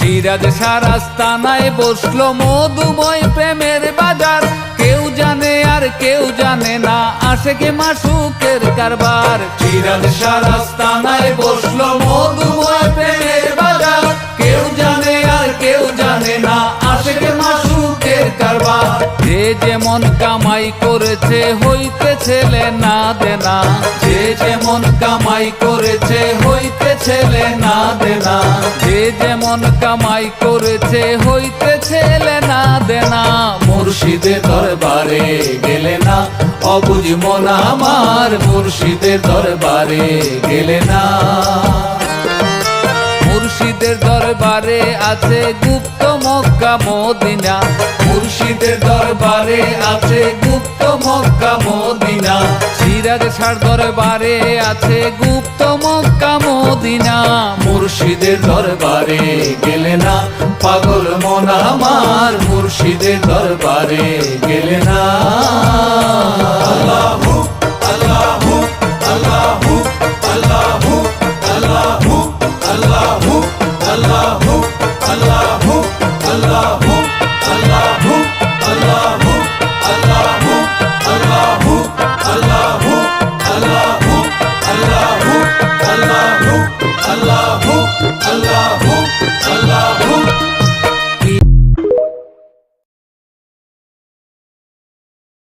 সিরাজ শারাস্তানায় বসলো মধুময় প্রেমের বাজার। কেউ জানে আর কেউ জানে না আশেকে মাসুকের কারবার। সিরাজ শারাস্তানায় বসলো মধুময় প্রেমের বাজার। কেউ জানে আর কেউ জানে না আশেকে মাসুকের কারবার। যে যেমন কামাই করেছে হইতেছে লেনা দেনা। যে যেমন কামাই করেছে হইতেছে লেনা দেনা। যে যেমন কামাই করেছে হইতেছে লেনা দেনা। মুর্শিদের দরবারে গেলে না অবুঝ মন আমার। মুর্শিদের দরবারে গেলে না। মুর্শিদের দরবারে আছে গুপ্ত মক্কা মদিনা। মুর্শিদের দরবারে আছে গুপ্ত মক্কা মদিনা। সিরাজ শাহর দরবারে আছে গুপ্ত মক্কা মদিনা। মুর্শিদের দরবারে গেলে না পাগল মন আমার। মুর্শিদের দরবারে গেলে না।